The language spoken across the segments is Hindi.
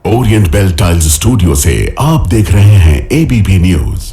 ओरिएंट बेल टाइल्स स्टूडियो से आप देख रहे हैं एबीपी न्यूज।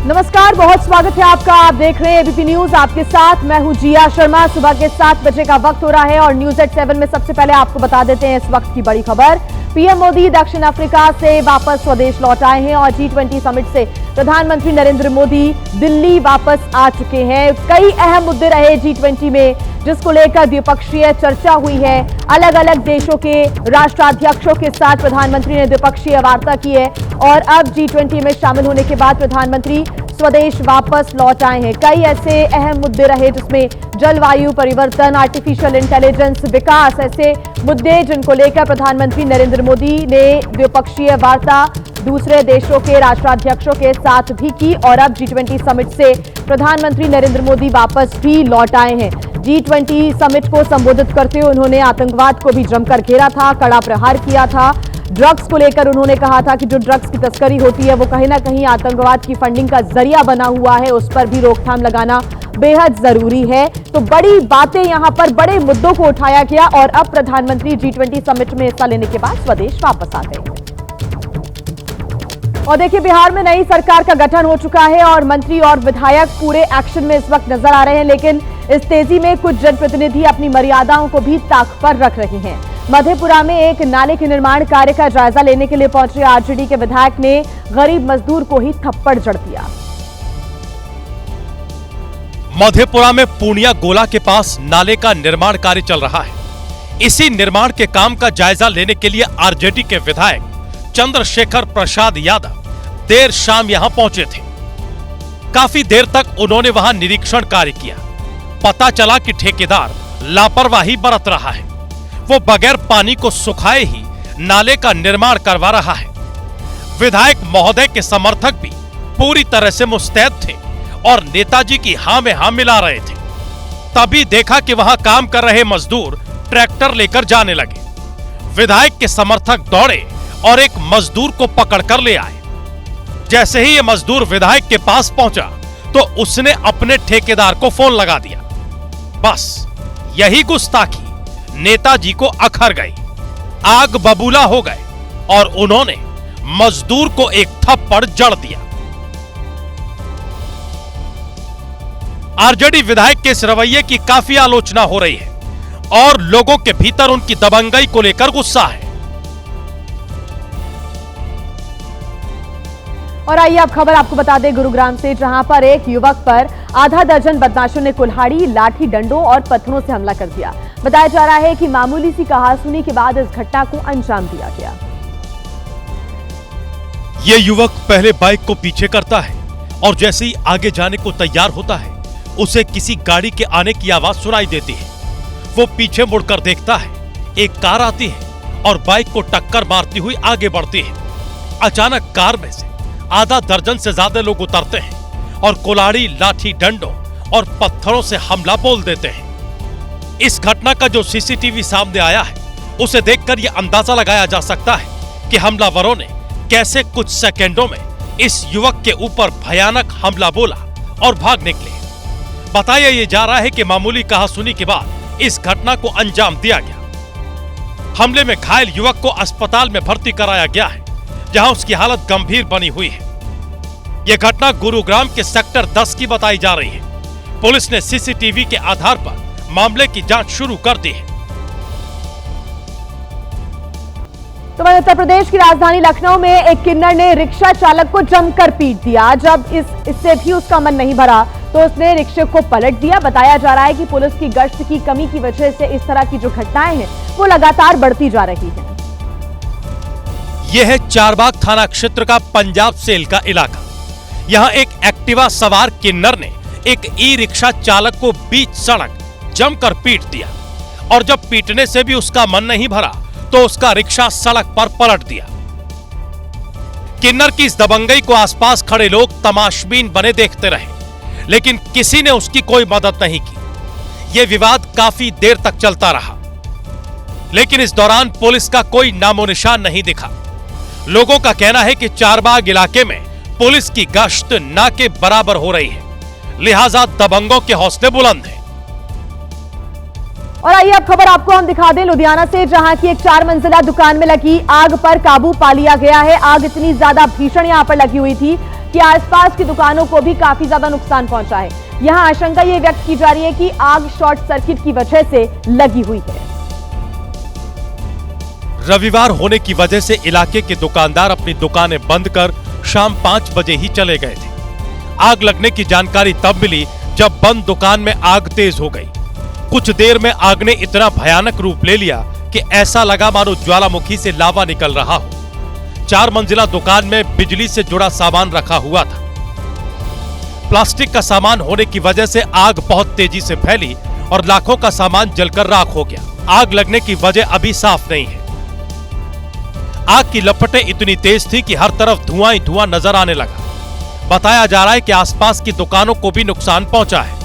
नमस्कार, बहुत स्वागत है आपका। आप देख रहे हैं एबीपी न्यूज। आपके साथ मैं हूं जिया शर्मा। सुबह के 7 बजे का वक्त हो रहा है और न्यूज एट 7 में सबसे पहले आपको बता देते हैं इस वक्त की बड़ी खबर। पीएम मोदी दक्षिण अफ्रीका से वापस स्वदेश लौट आए हैं और G20 समिट से प्रधानमंत्री नरेंद्र मोदी दिल्ली वापस आ चुके हैं। कई अहम मुद्दे रहे G20 में, जिसको लेकर द्विपक्षीय चर्चा हुई है। अलग अलग देशों के राष्ट्राध्यक्षों के साथ प्रधानमंत्री ने द्विपक्षीय वार्ता की है और अब G20 में शामिल होने के बाद प्रधानमंत्री स्वदेश वापस लौट आए हैं। कई ऐसे अहम मुद्दे रहे जिसमें जलवायु परिवर्तन, आर्टिफिशियल इंटेलिजेंस, विकास, ऐसे मुद्दे जिनको लेकर प्रधानमंत्री नरेंद्र मोदी ने द्विपक्षीय वार्ता दूसरे देशों के राष्ट्राध्यक्षों के साथ भी की और अब G20 समिट से प्रधानमंत्री नरेंद्र मोदी वापस भी लौट आए हैं। G20 समिट को संबोधित करते हुए उन्होंने आतंकवाद को भी जमकर घेरा था, कड़ा प्रहार किया था। ड्रग्स को लेकर उन्होंने कहा था कि जो ड्रग्स की तस्करी होती है वो कहीं ना कहीं आतंकवाद की फंडिंग का जरिया बना हुआ है, उस पर भी रोकथाम लगाना बेहद जरूरी है। तो बड़ी बातें यहां पर, बड़े मुद्दों को उठाया गया और अब प्रधानमंत्री G20 समिट में हिस्सा लेने के बाद स्वदेश वापस आ गए। और देखिए, बिहार में नई सरकार का गठन हो चुका है और मंत्री और विधायक पूरे एक्शन में इस वक्त नजर आ रहे हैं, लेकिन इस तेजी में कुछ जनप्रतिनिधि अपनी मर्यादाओं को भी ताक पर रख रहे हैं। मधेपुरा में एक नाले के निर्माण कार्य का जायजा लेने के लिए पहुंचे आरजेडी के विधायक ने गरीब मजदूर को ही थप्पड़ जड़ दिया। मधेपुरा में पूर्णिया गोला के पास नाले का निर्माण कार्य चल रहा है। इसी निर्माण के काम का जायजा लेने के लिए आरजेडी के विधायक चंद्रशेखर प्रसाद यादव देर शाम यहां पहुंचे थे। काफी देर तक उन्होंने वहां निरीक्षण कार्य किया। पता चला कि ठेकेदार लापरवाही बरत रहा है। वो बगैर पानी को सुखाए ही नाले का निर्माण करवा रहा है। विधायक महोदय के समर्थक भी पूरी तरह से मुस्तैद थे और नेताजी की हां में हां मिला रहे थे। तभी देखा कि वहां काम कर रहे मजदूर ट्रैक्टर लेकर जाने लगे। विधायक के समर्थक दौड़े और एक मजदूर को पकड़कर ले आए। जैसे ही ये मजदूर विधायक के पास पहुंचा तो उसने अपने ठेकेदार को फोन लगा दिया। बस यही गुस्ताखी नेताजी को अखर गई। आग बबूला हो गए और उन्होंने मजदूर को एक थप्पड़ जड़ दिया। आरजेडी विधायक के इस रवैये की काफी आलोचना हो रही है और लोगों के भीतर उनकी दबंगई को लेकर गुस्सा है। और आइए अब खबर आपको बता दें गुरुग्राम से, जहां पर एक युवक पर आधा दर्जन बदमाशों ने कुल्हाड़ी, लाठी, डंडों और पत्थरों से हमला कर दिया। बताया जा रहा है कि मामूली सी कहासुनी के बाद इस घटना को अंजाम दिया गया। ये युवक पहले बाइक को पीछे करता है और जैसे ही आगे जाने को तैयार होता है उसे किसी गाड़ी के आने की आवाज सुनाई देती है। वो पीछे मुड़कर देखता है, एक कार आती है और बाइक को टक्कर मारती हुई आगे बढ़ती है। अचानक कार में से आधा दर्जन से ज्यादा लोग उतरते हैं और कुल्हाड़ी, लाठी, डंडों और पत्थरों से हमला बोल देते हैं। इस घटना का जो सीसीटीवी सामने आया है उसे देखकर यह अंदाजा लगाया जा सकता है कि हमलावरों ने कैसे कुछ सेकंडों में इस युवक के ऊपर भयानक हमला बोला और भाग निकले। बताया यह जा रहा है कि मामूली कहासुनी के बाद इस घटना को अंजाम दिया गया। हमले में घायल युवक को अस्पताल में भर्ती कराया गया है, जहां उसकी हालत गंभीर बनी हुई है। यह घटना गुरुग्राम के सेक्टर 10 की बताई जा रही है। पुलिस ने सीसीटीवी के आधार पर मामले की जांच शुरू कर दी है। तो वहीं उत्तर प्रदेश की राजधानी लखनऊ में एक किन्नर ने रिक्शा चालक को जमकर पीट दिया। जब इससे भी उसका मन नहीं भरा तो उसने रिक्शे को पलट दिया। बताया जा रहा है कि पुलिस की गश्त की कमी की वजह से इस तरह की जो घटनाएं हैं वो लगातार बढ़ती जा रही हैं। यह है चारबाग थाना क्षेत्र का पंजाब सेल का इलाका। यहां एक एक्टिवा सवार किन्नर ने एक ई रिक्शा चालक को बीच सड़क जमकर पीट दिया और जब पीटने से भी उसका मन नहीं भरा तो उसका रिक्शा सड़क पर पलट दिया। किन्नर की इस दबंगई को आसपास खड़े लोग तमाशबीन बने देखते रहे, लेकिन किसी ने उसकी कोई मदद नहीं की। यह विवाद काफी देर तक चलता रहा, लेकिन इस दौरान पुलिस का कोई नामो निशान नहीं दिखा। लोगों का कहना है कि चारबाग इलाके में पुलिस की गश्त ना के बराबर हो रही है, लिहाजा दबंगों के हौसले बुलंद हैं। और आइए अब खबर आपको हम दिखा दें लुधियाना से, जहां की एक 4 मंजिला दुकान में लगी आग पर काबू पा लिया गया है। आग इतनी ज्यादा भीषण यहां पर लगी हुई थी कि आसपास की दुकानों को भी काफी ज्यादा नुकसान पहुंचा है। यहां आशंका ये व्यक्त की जा रही है कि आग शॉर्ट सर्किट की वजह से लगी हुई है। रविवार होने की वजह से इलाके के दुकानदार अपनी दुकानें बंद कर शाम 5 बजे ही चले गए थे। आग लगने की जानकारी तब मिली जब बंद दुकान में आग तेज हो गई। कुछ देर में आग ने इतना भयानक रूप ले लिया कि ऐसा लगा मानो ज्वालामुखी से लावा निकल रहा हो। 4 मंजिला दुकान में बिजली से जुड़ा सामान रखा हुआ था। प्लास्टिक का सामान होने की वजह से आग बहुत तेजी से फैली और लाखों का सामान जलकर राख हो गया। आग लगने की वजह अभी साफ नहीं है। आग की लपटें इतनी तेज थी कि हर तरफ धुआं ही धुआं नजर आने लगा। बताया जा रहा है कि आसपास की दुकानों को भी नुकसान पहुंचा है।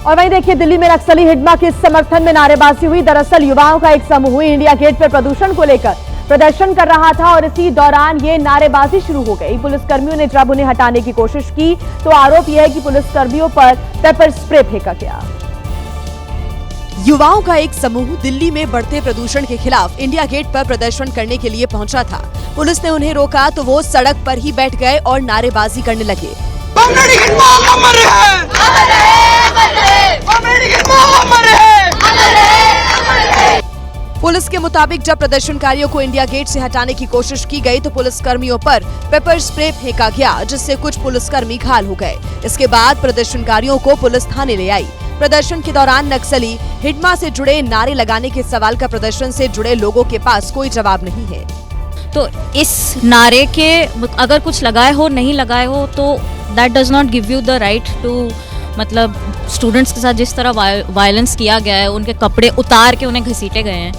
और वहीं देखिए, दिल्ली में नक्सली हिडमा के समर्थन में नारेबाजी हुई। दरअसल युवाओं का एक समूह इंडिया गेट पर प्रदूषण को लेकर प्रदर्शन कर रहा था और इसी दौरान ये नारेबाजी शुरू हो गई। पुलिसकर्मियों ने जब उन्हें हटाने की कोशिश की तो आरोप यह है कि पुलिसकर्मियों पर पेपर स्प्रे फेंका गया। युवाओं का एक समूह दिल्ली में बढ़ते प्रदूषण के खिलाफ इंडिया गेट पर प्रदर्शन करने के लिए पहुंचा था। पुलिस ने उन्हें रोका तो वो सड़क पर ही बैठ गए और नारेबाजी करने लगे। पुलिस के मुताबिक जब प्रदर्शनकारियों को इंडिया गेट से हटाने की कोशिश की गई तो पुलिसकर्मियों पर पेपर स्प्रे फेंका गया, जिससे कुछ पुलिसकर्मी घायल हो गए। इसके बाद प्रदर्शनकारियों को पुलिस थाने ले आई। प्रदर्शन के दौरान नक्सली हिडमा से जुड़े नारे लगाने के सवाल का प्रदर्शन से जुड़े लोगों के पास कोई जवाब नहीं है। तो इस नारे के अगर कुछ लगाए हो नहीं लगाए हो तो that does not give you the right to, मतलब स्टूडेंट्स के साथ जिस तरह वायलेंस किया गया है, उनके कपड़े उतार के उन्हें घसीटे गए हैं,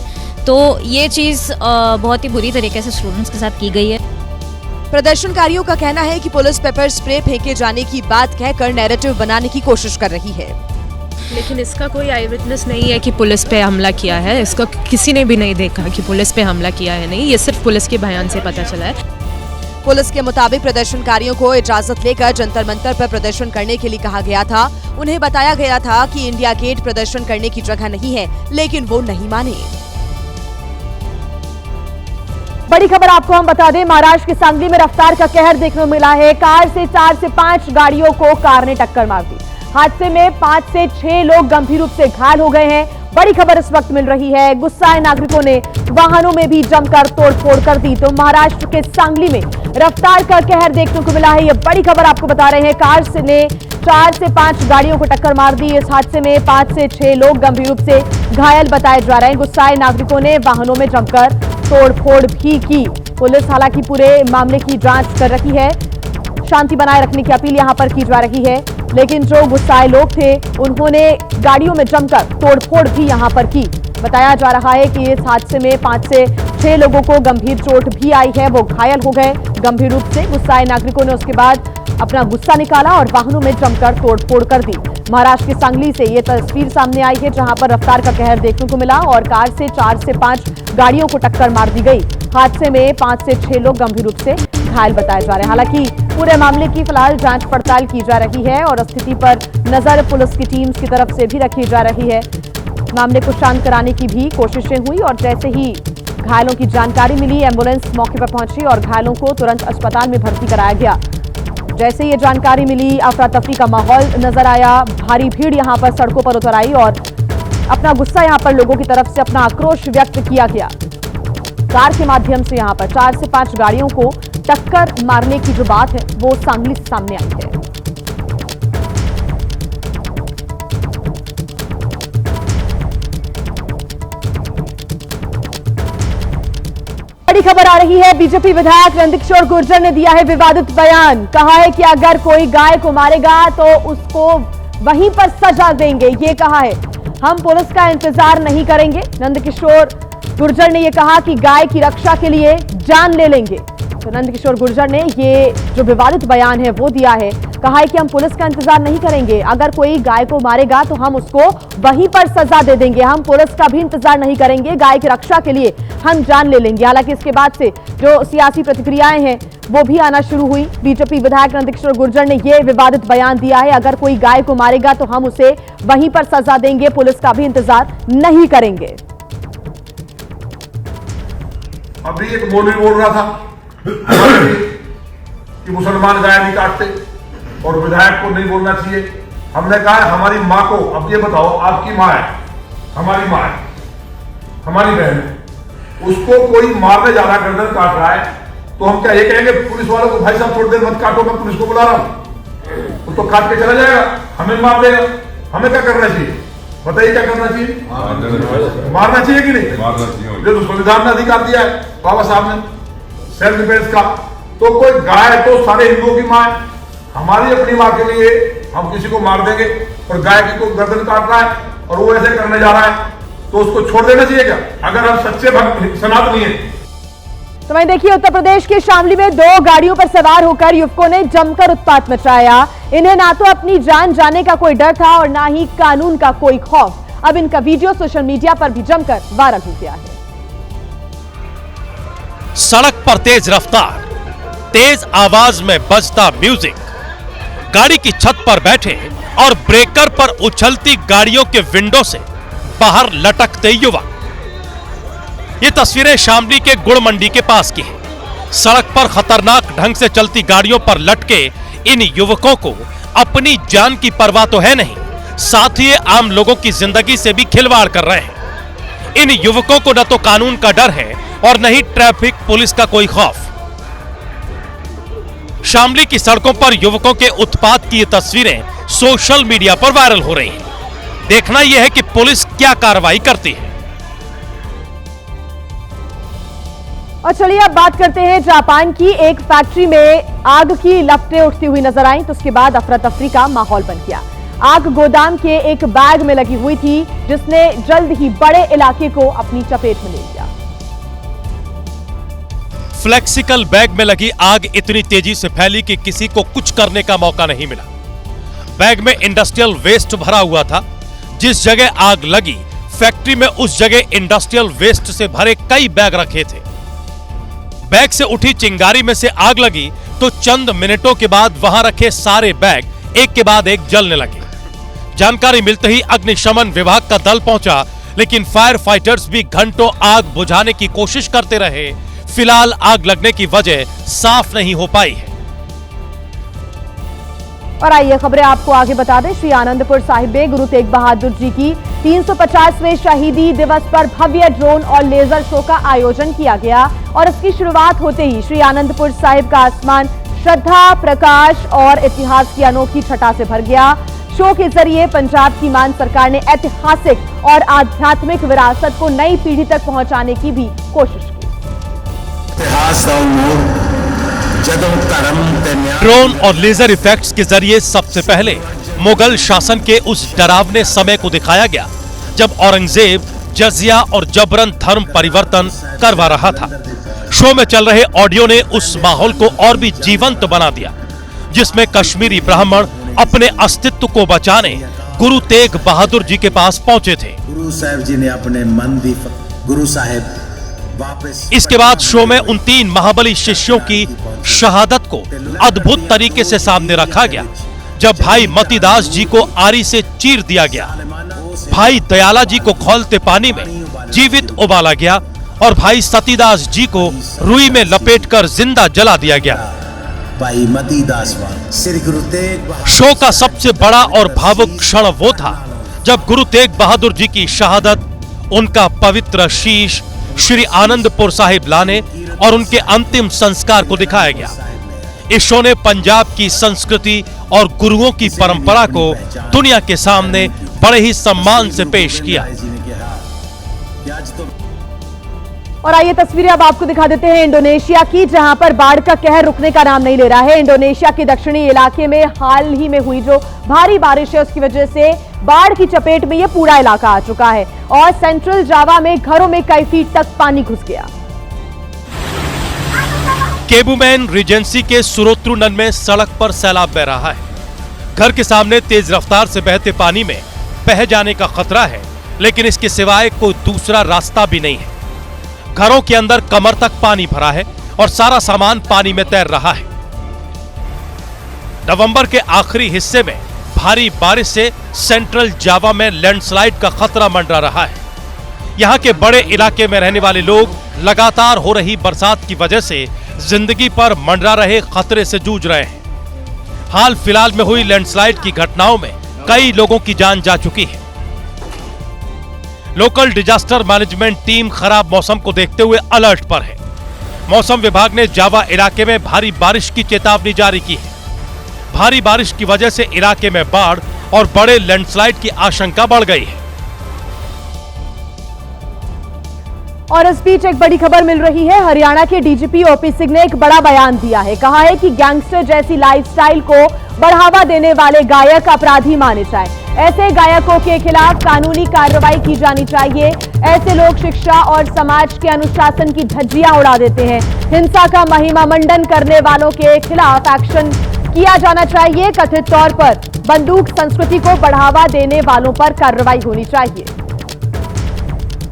तो ये चीज़ बहुत ही बुरी तरीके से स्टूडेंट्स के साथ की गई है। प्रदर्शनकारियों का कहना है कि पुलिस पेपर स्प्रे फेंके जाने की बात कहकर नैरेटिव बनाने की कोशिश कर रही है, लेकिन इसका कोई आई विटनेस नहीं है कि पुलिस पे हमला किया है। इसको किसी ने भी नहीं देखा कि पुलिस पे हमला किया है, नहीं, ये सिर्फ पुलिस के बयान से पता चला है। पुलिस के मुताबिक प्रदर्शनकारियों को इजाजत लेकर जंतर मंतर पर प्रदर्शन करने के लिए कहा गया था। उन्हें बताया गया था कि इंडिया गेट प्रदर्शन करने की जगह नहीं है, लेकिन वो नहीं माने। बड़ी खबर आपको हम बता दें, महाराष्ट्र के सांगली में रफ्तार का कहर देखने को मिला है। कार से 4 से 5 गाड़ियों को कार ने टक्कर मार दी। हादसे में 5 से 6 लोग गंभीर रूप से घायल हो गए हैं। बड़ी खबर इस वक्त मिल रही है, गुस्साए नागरिकों ने वाहनों में भी जमकर तोड़फोड़ कर दी। तो महाराष्ट्र के सांगली में रफ्तार का कहर देखने को मिला है। यह बड़ी खबर आपको बता रहे हैं। कार से ने 4 से 5 गाड़ियों को टक्कर मार दी। इस हादसे में 5 से 6 लोग गंभीर रूप से घायल बताए जा रहे हैं। गुस्साए नागरिकों ने वाहनों में जमकर तोड़फोड़ भी की। पुलिस हालांकि पूरे मामले की जांच कर रही है। शांति बनाए रखने की अपील यहां पर की जा रही है, लेकिन जो गुस्साए लोग थे उन्होंने गाड़ियों में जमकर तोड़फोड़ भी यहां पर की। बताया जा रहा है कि इस हादसे में 5 से 6 लोगों को गंभीर चोट भी आई है, वो घायल हो गए गंभीर रूप से। गुस्साए नागरिकों ने उसके बाद अपना गुस्सा निकाला और वाहनों में जमकर तोड़फोड़ कर दी। महाराष्ट्र के सांगली से ये तस्वीर सामने आई है, जहां पर रफ्तार का कहर देखने को मिला और कार से 4 से 5 गाड़ियों को टक्कर मार दी गई। हादसे में 5 से 6 लोग गंभीर रूप से घायल बताए जा रहे हैं। हालांकि पूरे मामले की फिलहाल जांच पड़ताल की जा रही है और स्थिति पर नजर पुलिस की टीम की तरफ से भी रखी जा रही है। मामले को शांत कराने की भी कोशिशें हुई और जैसे ही घायलों की जानकारी मिली, एम्बुलेंस मौके पर पहुंची और घायलों को तुरंत अस्पताल में भर्ती कराया गया। जैसे ये जानकारी मिली, अफरा तफरी का माहौल नजर आया। भारी भीड़ यहां पर सड़कों पर उतर आई और अपना गुस्सा यहां पर लोगों की तरफ से अपना आक्रोश व्यक्त किया गया। कार के माध्यम से यहां पर 4 से 5 गाड़ियों को टक्कर मारने की जो बात है वो सांगली से सामने आई है। बड़ी खबर आ रही है, बीजेपी विधायक नंदकिशोर गुर्जर ने दिया है विवादित बयान। कहा है कि अगर कोई गाय को मारेगा तो उसको वहीं पर सजा देंगे, ये कहा है। हम पुलिस का इंतजार नहीं करेंगे। नंदकिशोर गुर्जर ने यह कहा कि गाय की रक्षा के लिए जान ले लेंगे। तो नंदकिशोर गुर्जर ने ये जो विवादित बयान है वो दिया है। कहा है कि हम पुलिस का इंतजार नहीं करेंगे, अगर कोई गाय को मारेगा तो हम उसको वहीं पर सजा दे देंगे, हम पुलिस का भी इंतजार नहीं करेंगे, गाय की रक्षा के लिए हम जान ले लेंगे। हालांकि इसके बाद से जो सियासी प्रतिक्रियाएं हैं वो भी आना शुरू हुई। बीजेपी विधायक नंदकिशोर गुर्जर ने यह विवादित बयान दिया है, अगर कोई गाय को मारेगा तो हम उसे वहीं पर सजा देंगे, पुलिस का भी इंतजार नहीं करेंगे। अभी एक मौलवी बोल रहा था कि मुसलमान गाय नहीं काटते और विधायक को नहीं बोलना चाहिए। हमने कहा हमारी माँ को, अब ये बताओ, आपकी माँ है, हमारी माँ है, हमारी बहन है, उसको कोई मारने जा रहा है, गर्दन काट रहा है, तो हम क्या ये कहेंगे पुलिस वालों को, भाई साहब थोड़ी देर मत काटो, मैं पुलिस को बुला रहा हूं, वो तो काट के चला जाएगा, हमें मार देगा। हमें क्या करना चाहिए बताइए, क्या करना चाहिए? मारना चाहिए कि नहीं? मारना चाहिए। जो संविधान ने अधिकार दिया है बाबा साहब ने सेल्फ डिफेंस का, तो कोई गाय तो सारे हिंदुओं की माँ है, हमारी अपनी माँ के लिए हम किसी को मार देंगे और गाय की को गर्दन काट रहा है और वो ऐसे करने जा रहा है, तो उसको छोड़ देना चाहिए क्या, अगर हम सच्चे भक्त सनातनी हैं? तो वहीं देखिए, उत्तर प्रदेश के शामली में 2 गाड़ियों पर सवार होकर युवकों ने जमकर उत्पात मचाया। इन्हें ना तो अपनी जान जाने का कोई डर था और ना ही कानून का कोई खौफ। अब इनका वीडियो सोशल मीडिया पर भी जमकर वायरल हो गया है। सड़क पर तेज रफ्तार, तेज आवाज में बजता म्यूजिक, गाड़ी की छत पर बैठे और ब्रेकर पर उछलती गाड़ियों के विंडो से बाहर लटकते युवक। ये तस्वीरें शामली के गुड़ मंडी के पास की हैं। सड़क पर खतरनाक ढंग से चलती गाड़ियों पर लटके इन युवकों को अपनी जान की परवाह तो है नहीं, साथ ही ये आम लोगों की जिंदगी से भी खिलवाड़ कर रहे हैं। इन युवकों को न तो कानून का डर है और न ही ट्रैफिक पुलिस का कोई खौफ। शामली की सड़कों पर युवकों के उत्पात की ये तस्वीरें सोशल मीडिया पर वायरल हो रही हैं। देखना यह है कि पुलिस क्या कार्रवाई करती है। और चलिए अब बात करते हैं जापान की। एक फैक्ट्री में आग की लपटें उठती हुई नजर आई तो उसके बाद अफरा तफरी का माहौल बन गया। आग गोदाम के एक बैग में लगी हुई थी जिसने जल्द ही बड़े इलाके को अपनी चपेट में ले लिया। फ्लेक्सिकल बैग में लगी आग इतनी तेजी से फैली कि किसी को कुछ करने का मौका नहीं मिला। बैग में इंडस्ट्रियल वेस्ट भरा हुआ था। जिस जगह आग लगी फैक्ट्री में उस जगह इंडस्ट्रियल वेस्ट से भरे कई बैग रखे थे। बैग से उठी चिंगारी में से आग लगी तो चंद मिनटों के बाद वहां रखे सारे बैग एक के बाद एक जलने लगे। जानकारी मिलते ही अग्निशमन विभाग का दल पहुंचा, लेकिन फायर फाइटर्स भी घंटों आग बुझाने की कोशिश करते रहे। फिलहाल आग लगने की वजह साफ नहीं हो पाई है। और आइए खबरें आपको आगे बता दें। श्री आनंदपुर साहिब में गुरु तेग बहादुर जी की 350वें शहीदी दिवस पर भव्य ड्रोन और लेजर शो का आयोजन किया गया और इसकी शुरुआत होते ही श्री आनंदपुर साहिब का आसमान श्रद्धा, प्रकाश और इतिहास की अनोखी छटा से भर गया। शो के जरिए पंजाब की मान सरकार ने ऐतिहासिक और आध्यात्मिक विरासत को नई पीढ़ी तक पहुंचाने की भी कोशिश की। ड्रोन और लेजर इफेक्ट्स के जरिए सबसे पहले मुगल शासन के उस डरावने समय को दिखाया गया जब औरंगजेब जजिया और जबरन धर्म परिवर्तन करवा रहा था। शो में चल रहे ऑडियो ने उस माहौल को और भी जीवंत बना दिया, जिसमें कश्मीरी ब्राह्मण अपने अस्तित्व को बचाने गुरु तेग बहादुर जी के पास पहुंचे थे। गुरु साहब जी ने अपने मन दी गुरु साहब वापस। इसके बाद शो में उन 3 महाबली शिष्यों की शहादत को अद्भुत तरीके से सामने रखा गया जब भाई मतीदास जी को आरी से चीर दिया गया, भाई दयाला जी को खौलते पानी में जीवित उबाला गया और भाई सतीदास जी को रुई में लपेटकर जिंदा जला दिया गया। भाई मतीदास श्री गुरु तेग। शो का सबसे बड़ा और भावुक क्षण वो था जब गुरु तेग बहादुर जी की शहादत, उनका पवित्र शीश श्री आनंदपुर साहिब लाने और उनके अंतिम संस्कार को दिखाया गया। इस शो ने पंजाब की संस्कृति और गुरुओं की परंपरा को दुनिया के सामने बड़े ही सम्मान से पेश किया। और आइए तस्वीरें अब आपको दिखा देते हैं इंडोनेशिया की, जहां पर बाढ़ का कहर रुकने का नाम नहीं ले रहा है। इंडोनेशिया के दक्षिणी इलाके में हाल ही में हुई जो भारी बारिश है उसकी वजह से बाढ़ की चपेट में यह पूरा इलाका आ चुका है और सेंट्रल जावा में घरों में कई फीट तक पानी घुस गया। केबुमैन रीजेंसी के सुरोत्रुनन में सड़क पर सैलाब बह रहा है। घर के सामने तेज रफ्तार से बहते पानी में बह जाने का खतरा है, लेकिन इसके सिवाय कोई दूसरा रास्ता भी नहीं है। घरों के अंदर कमर तक पानी भरा है और सारा सामान पानी में तैर रहा है। नवंबर के आखिरी हिस्से में भारी बारिश से सेंट्रल जावा में लैंडस्लाइड का खतरा मंडरा रहा है। यहां के बड़े इलाके में रहने वाले लोग लगातार हो रही बरसात की वजह से जिंदगी पर मंडरा रहे खतरे से जूझ रहे हैं। हाल फिलहाल में हुई लैंडस्लाइड की घटनाओं में कई लोगों की जान जा चुकी है। लोकल डिजास्टर मैनेजमेंट टीम खराब मौसम को देखते हुए अलर्ट पर है। मौसम विभाग ने जावा इलाके में भारी बारिश की चेतावनी जारी की है। भारी बारिश की वजह से इलाके में बाढ़ और बड़े लैंडस्लाइड की आशंका बढ़ गई है। और इस बीच एक बड़ी खबर मिल रही है। हरियाणा के डीजीपी ओपी सिंह ने एक बड़ा बयान दिया है। कहा है कि गैंगस्टर जैसी लाइफस्टाइल को बढ़ावा देने वाले गायक अपराधी माने जाएं। ऐसे गायकों के खिलाफ कानूनी कार्रवाई की जानी चाहिए। ऐसे लोग शिक्षा और समाज के अनुशासन की धज्जियां उड़ा देते हैं। हिंसा का महिमा मंडन करने वालों के खिलाफ एक्शन किया जाना चाहिए। कथित तौर पर बंदूक संस्कृति को बढ़ावा देने वालों पर कार्रवाई होनी चाहिए।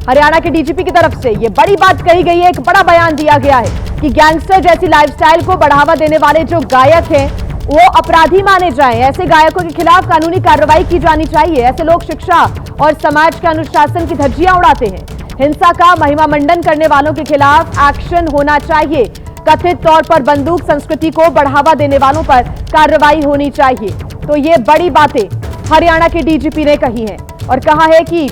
हरियाणा के डीजीपी की तरफ से यह बड़ी बात कही गई है। एक बड़ा बयान दिया गया है कि गैंगस्टर जैसी लाइफस्टाइल को बढ़ावा देने वाले जो गायक हैं वो अपराधी माने जाएं। ऐसे गायकों के खिलाफ कानूनी कार्रवाई की जानी चाहिए। ऐसे लोग शिक्षा और समाज के अनुशासन की धज्जियां उड़ाते हैं। हिंसा का महिमा मंडन करने वालों के खिलाफ एक्शन होना चाहिए। कथित तौर पर बंदूक संस्कृति को बढ़ावा देने वालों पर कार्रवाई होनी चाहिए। तो ये बड़ी बातें हरियाणा के डीजीपी ने कही हैं और कहा है कि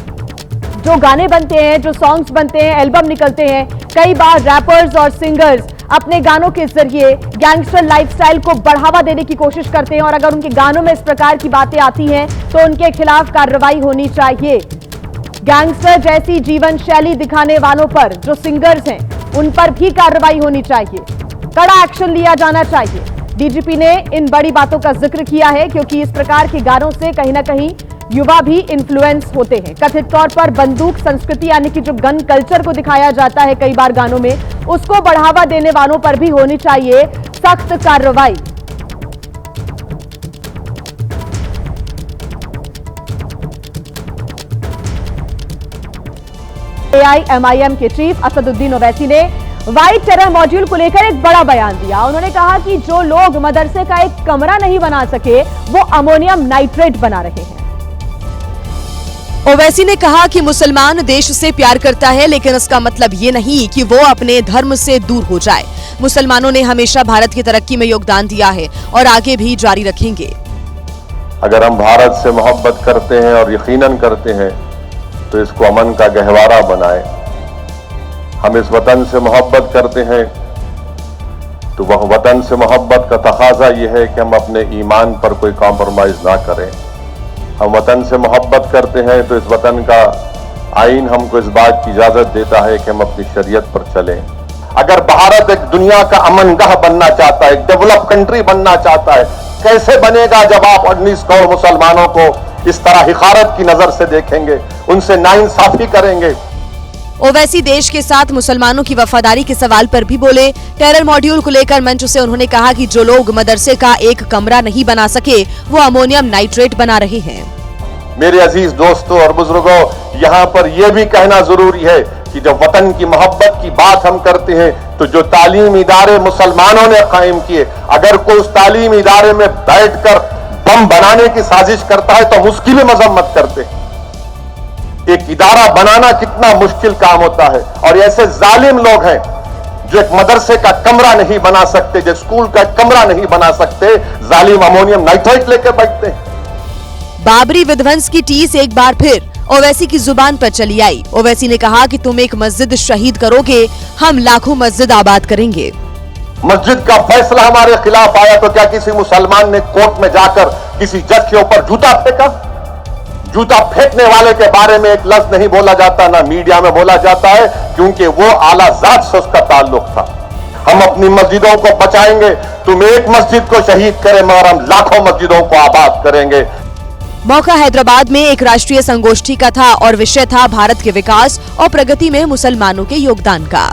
जो गाने बनते हैं, जो सॉन्ग्स बनते हैं, एल्बम निकलते हैं, कई बार रैपर्स और सिंगर्स अपने गानों के जरिए गैंगस्टर लाइफस्टाइल को बढ़ावा देने की कोशिश करते हैं और अगर उनके गानों में इस प्रकार की बातें आती हैं तो उनके खिलाफ कार्रवाई होनी चाहिए। गैंगस्टर जैसी जीवन शैली दिखाने वालों पर, जो सिंगर्स हैं, उन पर भी कार्रवाई होनी चाहिए। कड़ा एक्शन लिया जाना चाहिए। डीजीपी ने इन बड़ी बातों का जिक्र किया है क्योंकि इस प्रकार के गानों से कहीं ना कहीं युवा भी इन्फ्लुएंस होते हैं। कथित तौर पर बंदूक संस्कृति यानी कि जो गन कल्चर को दिखाया जाता है कई बार गानों में, उसको बढ़ावा देने वालों पर भी होनी चाहिए सख्त कार्रवाई। एआईएमआईएम के चीफ असदुद्दीन ओवैसी ने व्हाइट टेरर मॉड्यूल को लेकर एक बड़ा बयान दिया। उन्होंने कहा कि जो लोग मदरसे का एक कमरा नहीं बना सके वो अमोनियम नाइट्रेट बना रहे हैं। ओवैसी ने कहा कि मुसलमान देश से प्यार करता है, लेकिन इसका मतलब ये नहीं कि वो अपने धर्म से दूर हो जाए। मुसलमानों ने हमेशा भारत की तरक्की में योगदान दिया है और आगे भी जारी रखेंगे। अगर हम भारत से मोहब्बत करते हैं और यकीनन करते हैं तो इसको अमन का गहवारा बनाए। हम इस वतन से मोहब्बत करते हैं तो वह वतन से मोहब्बत का तकाजा यह है कि हम अपने ईमान पर कोई कॉम्प्रोमाइज ना करें। हम वतन से मोहब्बत करते हैं तो इस वतन का आईन हमको इस बात की इजाजत देता है कि हम अपनी शरीयत पर चलें। अगर भारत एक दुनिया का अमनगाह बनना चाहता है, एक डेवलप कंट्री बनना चाहता है, कैसे बनेगा जब आप 19 करोड़ मुसलमानों को इस तरह हिकारत की नजर से देखेंगे, उनसे नाइंसाफी करेंगे। ओवैसी देश के साथ मुसलमानों की वफादारी के सवाल पर भी बोले। टेरर मॉड्यूल को लेकर मंच से उन्होंने कहा कि जो लोग मदरसे का एक कमरा नहीं बना सके वो अमोनियम नाइट्रेट बना रहे हैं। मेरे अजीज दोस्तों और बुजुर्गों, यहाँ पर यह भी कहना जरूरी है कि जब वतन की मोहब्बत की बात हम करते हैं तो जो तालीम इदारे मुसलमानों ने कायम किए, अगर कोई उस तालीम इदारे में बैठकर बम बनाने की साजिश करता है तो हम उसकी भी मजम्मत करते हैं। एक इदारा बनाना कितना मुश्किल काम होता है और ऐसे जालिम लोग हैं जो एक मदरसे का कमरा नहीं बना सकते, जो स्कूल का कमरा नहीं बना सकते, जालिम अमोनियम नाइट्रेट लेकर बैठते हैं। बाबरी विध्वंस की टीस एक बार फिर ओवैसी की जुबान पर चली आई। ओवैसी ने कहा कि तुम एक मस्जिद शहीद करोगे, हम लाखों मस्जिद आबाद करेंगे। मस्जिद का फैसला हमारे खिलाफ आया तो क्या किसी मुसलमान ने कोर्ट में जाकर किसी जज के ऊपर जूता फेंका? जूता फेंकने वाले के बारे में एक लफ्ज नहीं बोला जाता, ना मीडिया में बोला जाता है, क्योंकि वो आला जात से उसका ताल्लुक था। हम अपनी मस्जिदों को बचाएंगे। तुम एक मस्जिद को शहीद करें मगर हम लाखों मस्जिदों को आबाद करेंगे। मौका हैदराबाद में एक राष्ट्रीय संगोष्ठी का था और विषय था भारत के विकास और प्रगति में मुसलमानों के योगदान का।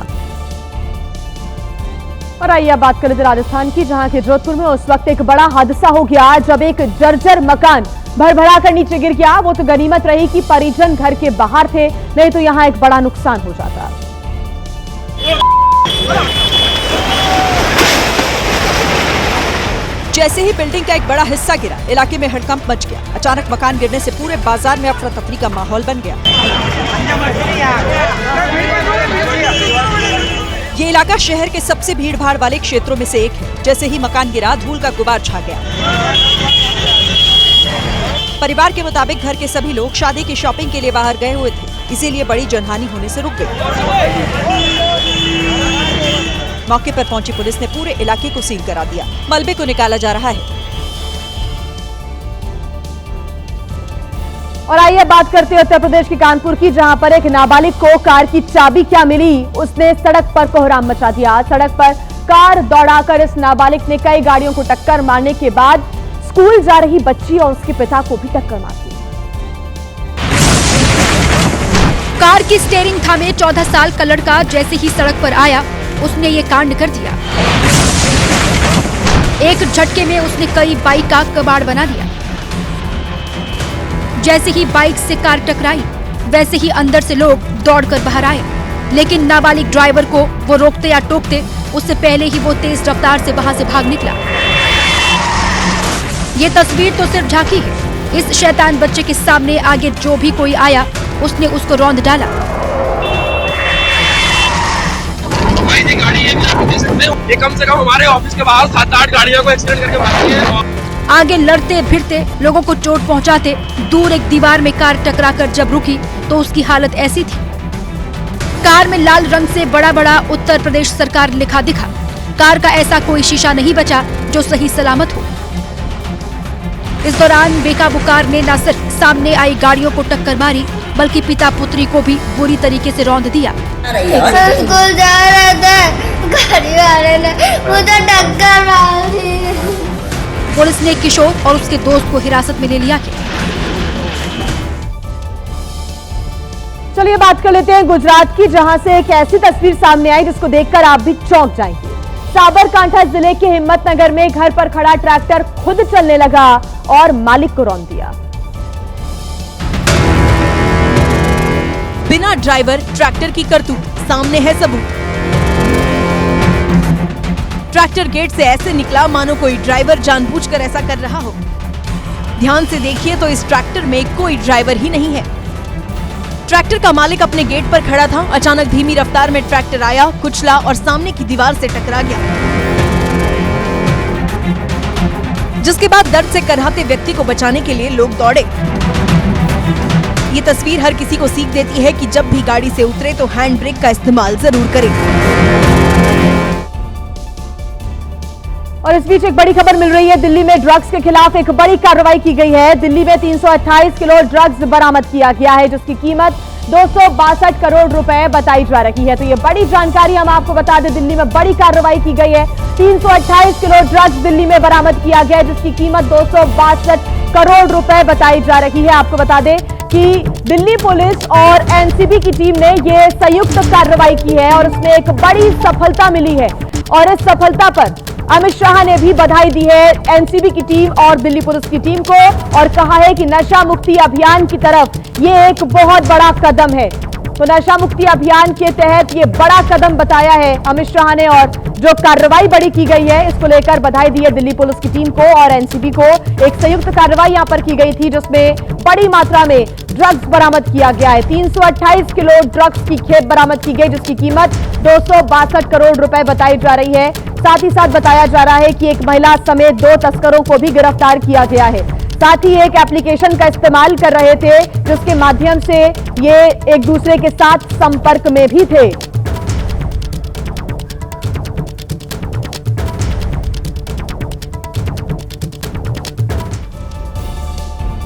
और आइए अब बात कर लेते राजस्थान की, जहां के जोधपुर में उस वक्त एक बड़ा हादसा हो गया जब एक जर्जर मकान भरभरा कर नीचे गिर गया। वो तो गनीमत रही कि परिजन घर के बाहर थे, नहीं तो यहां एक बड़ा नुकसान हो जाता। जैसे ही बिल्डिंग का एक बड़ा हिस्सा गिरा, इलाके में हड़कंप मच गया। अचानक मकान गिरने से पूरे बाजार में अफरा तफरी का माहौल बन गया। ये इलाका शहर के सबसे भीड़भाड़ वाले क्षेत्रों में से एक है। जैसे ही मकान गिरा, धूल का गुबार छा गया। परिवार के मुताबिक घर के सभी लोग शादी की शॉपिंग के लिए बाहर गए हुए थे, इसीलिए बड़ी जनहानि होने से रुक गई। मौके पर पहुंची पुलिस ने पूरे इलाके को सील करा दिया। मलबे को निकाला जा रहा है। और आइए बात करते हैं उत्तर प्रदेश के कानपुर की, जहां पर एक नाबालिग को कार की चाबी क्या मिली, उसने सड़क पर कोहराम मचा दिया। सड़क पर कार दौड़ाकर इस नाबालिग ने कई गाड़ियों को टक्कर मारने के बाद स्कूल जा रही बच्ची और उसके पिता को भी टक्कर मार दी। कार की स्टीयरिंग थामे 14 साल का लड़का जैसे ही सड़क पर आया, उसने ये कांड कर दिया। एक झटके में उसने कई बाइक का कबाड़ बना दिया। जैसे ही बाइक से कार टकराई, वैसे ही अंदर से लोग दौड़कर बाहर आए, लेकिन नाबालिग ड्राइवर को वो रोकते या टोकते, उससे पहले ही वो तेज रफ्तार से वहां से भाग निकला। ये तस्वीर तो सिर्फ झांकी है। इस शैतान बच्चे के सामने आगे जो भी कोई आया, उसने उसको रौंद डाला। ये कम से कम हमारे ऑफिस के बाहर 7-8 गाड़ियों को एक्सीडेंट करके मारती है। आगे लड़ते फिरते लोगों को चोट पहुंचाते, दूर एक दीवार में कार टकराकर जब रुकी तो उसकी हालत ऐसी थी। कार में लाल रंग से बड़ा बड़ा उत्तर प्रदेश सरकार लिखा दिखा। कार का ऐसा कोई शीशा नहीं बचा जो सही सलामत हो। इस दौरान बेकाबू कार ने न सिर्फ सामने आई गाड़ियों को टक्कर मारी, बल्कि पिता पुत्री को भी बुरी तरीके से रौंद दिया। स्कूल जा रहे थे, गाड़ी वाले ने मुझे टक्कर मारी। पुलिस ने किशोर और उसके दोस्त को हिरासत में ले लिया है। चलिए बात कर लेते हैं गुजरात की, जहां से एक ऐसी तस्वीर सामने आई जिसको देखकर आप भी चौंक जाएंगे। साबरकांठा जिले के हिम्मतनगर में घर पर खड़ा ट्रैक्टर खुद चलने लगा और मालिक को रौंद दिया। बिना ड्राइवर ट्रैक्टर की करतूत, सामने है सबूत। ट्रैक्टर गेट से ऐसे निकला मानो कोई ड्राइवर जानबूझकर ऐसा कर रहा हो। ध्यान से देखिए तो इस ट्रैक्टर में कोई ड्राइवर ही नहीं है। ट्रैक्टर का मालिक अपने गेट पर खड़ा था। अचानक धीमी रफ्तार में ट्रैक्टर आया, कुचला और सामने की दीवार से टकरा गया, जिसके बाद दर्द से कराहते व्यक्ति को बचाने के लिए लोग दौड़े। ये तस्वीर हर किसी को सीख देती है कि जब भी गाड़ी से उतरे तो हैंड ब्रेक का इस्तेमाल जरूर करें। और इस बीच एक बड़ी खबर मिल रही है। दिल्ली में ड्रग्स के खिलाफ एक बड़ी कार्रवाई की गई है। दिल्ली में 328 किलो ड्रग्स बरामद किया गया है, जिसकी कीमत 262 करोड़ रुपए बताई जा रही है। तो ये बड़ी जानकारी हम आपको बता दें, दिल्ली में बड़ी कार्रवाई की गई है। 328 किलो ड्रग्स दिल्ली में बरामद किया गया है, जिसकी कीमत 262 करोड़ रुपए बताई जा रही है। आपको बता दें कि दिल्ली पुलिस और एनसीबी की टीम ने ये संयुक्त कार्रवाई की है और उसमें एक बड़ी सफलता मिली है। और इस सफलता पर अमित शाह ने भी बधाई दी है एनसीबी की टीम और दिल्ली पुलिस की टीम को, और कहा है कि नशा मुक्ति अभियान की तरफ ये एक बहुत बड़ा कदम है। तो नशा मुक्ति अभियान के तहत ये बड़ा कदम बताया है अमित शाह ने, और जो कार्रवाई बड़ी की गई है इसको लेकर बधाई दी है दिल्ली पुलिस की टीम को और एनसीबी को। एक संयुक्त कार्रवाई यहां पर की गई थी जिसमें बड़ी मात्रा में ड्रग्स बरामद किया गया है। 328 किलो ड्रग्स की खेप बरामद की गई, जिसकी कीमत 262 करोड़ रुपए बताई जा रही है। साथ ही साथ बताया जा रहा है कि एक महिला समेत 2 तस्करों को भी गिरफ्तार किया गया है। साथ ही एक एप्लीकेशन का इस्तेमाल कर रहे थे, जिसके माध्यम से ये एक दूसरे के साथ संपर्क में भी थे।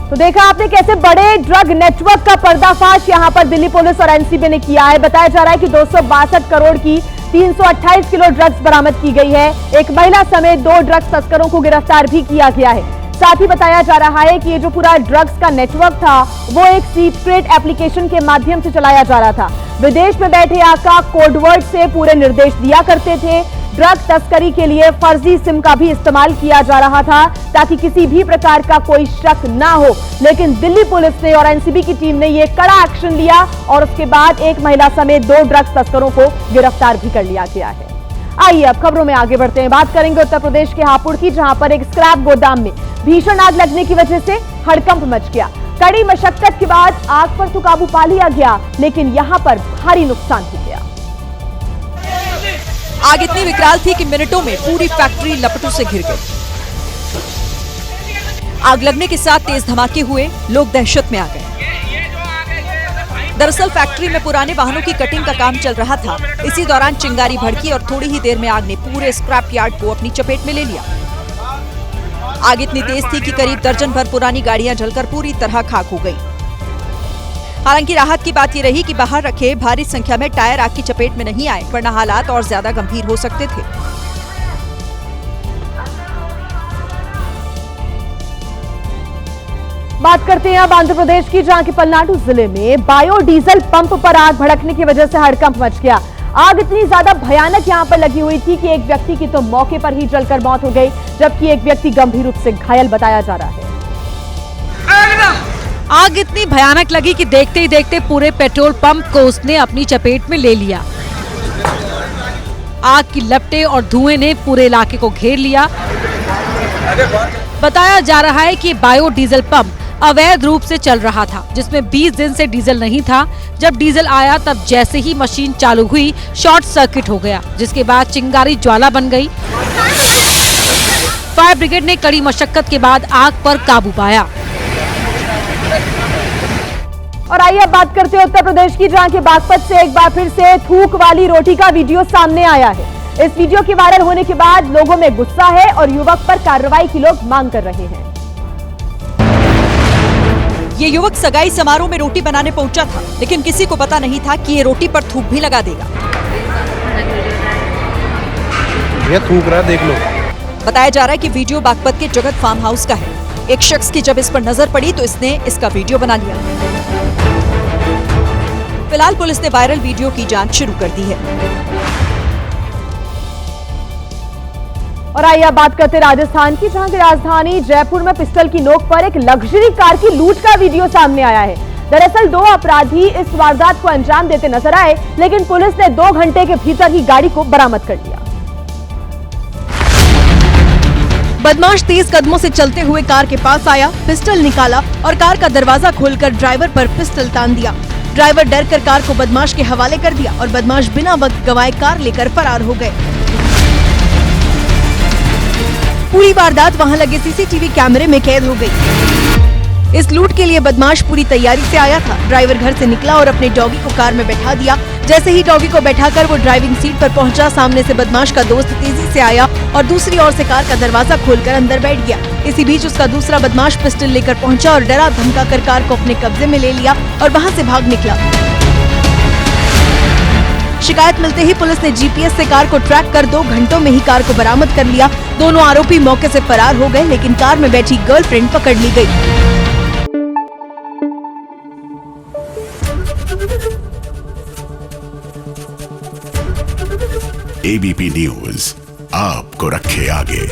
तो देखा आपने कैसे बड़े ड्रग नेटवर्क का पर्दाफाश यहां पर दिल्ली पुलिस और एनसीबी ने किया है। बताया जा रहा है कि 262 करोड़ की 328 किलो ड्रग्स बरामद की गई है। एक महिला समेत 2 ड्रग्स तस्करों को गिरफ्तार भी किया गया है। साथ ही बताया जा रहा है कि ये जो पूरा ड्रग्स का नेटवर्क था वो एक सीक्रेट एप्लीकेशन के माध्यम से चलाया जा रहा था। विदेश में बैठे आका कोडवर्ड से पूरे निर्देश दिया करते थे, ड्रग तस्करी के लिए फर्जी सिम का भी इस्तेमाल किया जा रहा था ताकि किसी भी प्रकार का कोई शक ना हो। लेकिन दिल्ली पुलिस ने और एनसीबी की टीम ने यह कड़ा एक्शन लिया और उसके बाद एक महिला समेत 2 ड्रग्स तस्करों को गिरफ्तार भी कर लिया गया है। आइए अब खबरों में आगे बढ़ते हैं। बात करेंगे उत्तर प्रदेश के हापुड़ की, जहां पर एक स्क्रैप गोदाम में भीषण आग लगने की वजह से हड़कंप मच गया। कड़ी मशक्कत के बाद आग पर तो काबू पा लिया गया, लेकिन यहां पर भारी नुकसान हो गया। आग इतनी विकराल थी कि मिनटों में पूरी फैक्ट्री लपटों से घिर गई। आग लगने के साथ तेज धमाके हुए, लोग दहशत में आ गए। दरअसल फैक्ट्री में पुराने वाहनों की कटिंग का काम चल रहा था। इसी दौरान चिंगारी भड़की और थोड़ी ही देर में आग ने पूरे स्क्रैप यार्ड को अपनी चपेट में ले लिया। आग इतनी तेज थी कि करीब दर्जन भर पुरानी गाड़ियां जलकर पूरी तरह खाक हो गई। हालांकि राहत की बात यह रही कि बाहर रखे भारी संख्या में टायर आग की चपेट में नहीं आए, वरना हालात और ज्यादा गंभीर हो सकते थे। बात करते हैं अब आंध्र प्रदेश की, जहां के पलनाडु जिले में बायोडीजल पंप पर आग भड़कने की वजह से हड़कंप मच गया। आग इतनी ज्यादा भयानक यहां पर लगी हुई थी कि एक व्यक्ति की तो मौके पर ही जलकर मौत हो गई, जबकि एक व्यक्ति गंभीर रूप से घायल बताया जा रहा है। आग इतनी भयानक लगी कि देखते ही देखते पूरे पेट्रोल पंप को उसने अपनी चपेट में ले लिया। आग की लपटें और धुएं ने पूरे इलाके को घेर लिया। बताया जा रहा है कि बायोडीजल पंप अवैध रूप से चल रहा था, जिसमें 20 दिन से डीजल नहीं था। जब डीजल आया तब जैसे ही मशीन चालू हुई, शॉर्ट सर्किट हो गया, जिसके बाद चिंगारी ज्वाला बन गई। फायर ब्रिगेड ने कड़ी मशक्कत के बाद आग पर काबू पाया। और आइए अब बात करते हैं उत्तर प्रदेश की, जहां के बागपत से एक बार फिर से थूक वाली रोटी का वीडियो सामने आया है। इस वीडियो के वायरल होने के बाद लोगों में गुस्सा है और युवक पर कार्रवाई की लोग मांग कर रहे हैं। ये युवक सगाई समारोह में रोटी बनाने पहुंचा था, लेकिन किसी को पता नहीं था कि ये रोटी पर थूक भी लगा देगा। ये थूक रहा, देख लो। बताया जा रहा है कि वीडियो बागपत के जगत फार्म हाउस का है। एक शख्स की जब इस पर नजर पड़ी तो इसने इसका वीडियो बना लिया। फिलहाल पुलिस ने वायरल वीडियो की जांच शुरू कर दी है। और आइए अब बात करते हैं राजस्थान की, जहां की राजधानी जयपुर में पिस्टल की नोक पर एक लग्जरी कार की लूट का वीडियो सामने आया है। दरअसल 2 अपराधी इस वारदात को अंजाम देते नजर आए, लेकिन पुलिस ने 2 घंटे के भीतर ही गाड़ी को बरामद कर लिया। बदमाश तेज कदमों से चलते हुए कार के पास आया, पिस्टल निकाला और कार का दरवाजा खोलकर ड्राइवर पर पिस्टल तान दिया। ड्राइवर डरकर कार को बदमाश के हवाले कर दिया और बदमाश बिना वक्त गंवाए कार लेकर फरार हो गए। पूरी वारदात वहां लगे सीसीटीवी कैमरे में कैद हो गई। इस लूट के लिए बदमाश पूरी तैयारी से आया था। ड्राइवर घर से निकला और अपने डॉगी को कार में बैठा दिया। जैसे ही डॉगी को बैठाकर वो ड्राइविंग सीट पर पहुंचा, सामने से बदमाश का दोस्त तेजी से आया और दूसरी ओर से कार का दरवाजा खोलकर अंदर बैठ गया। इसी बीच उसका दूसरा बदमाश पिस्टल लेकर पहुंचा और डरा धमका कर कार को अपने कब्जे में ले लिया और वहां से भाग निकला। शिकायत मिलते ही पुलिस ने जीपीएस से कार को ट्रैक कर 2 घंटों में ही कार को बरामद कर लिया। दोनों आरोपी मौके से फरार हो गए, लेकिन कार में बैठी गर्लफ्रेंड पकड़ ली गई। एबीपी न्यूज आपको रखे आगे।